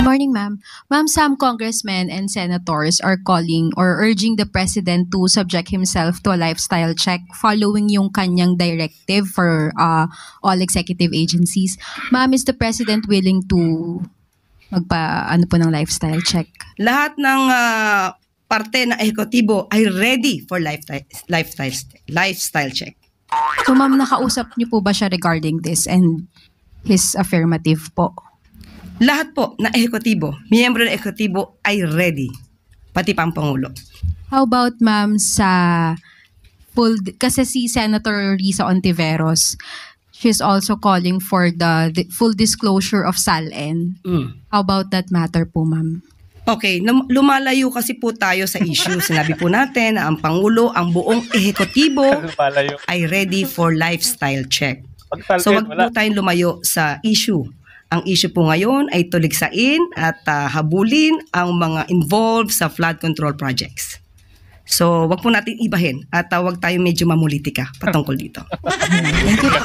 Morning, ma'am. Ma'am, some congressmen and senators are calling or urging the president to subject himself to a lifestyle check following yung kanyang directive for all executive agencies. Ma'am, is the president willing to ano po ng lifestyle check? Lahat ng parte ng ehekutibo ay ready for lifestyle check. So, ma'am, nakausap niyo po ba siya regarding this and his affirmative po? Lahat po na ehekutibo, miyembro ng ehekutibo ay ready, pati pang Pangulo. How about, ma'am, sa kasi si Senator Risa Ontiveros, she's also calling for the full disclosure of SALN. How about that matter po, ma'am? Okay, lumalayo kasi po tayo sa issue. Sinabi po natin na ang Pangulo, ang buong ehekutibo ay ready for lifestyle check. So wag po tayong lumayo sa issue. Ang issue po ngayon ay tuligsain at habulin ang mga involved sa flood control projects. So wag po natin ibahin at wag tayo medyo mamulitika patungkol dito. Thank you.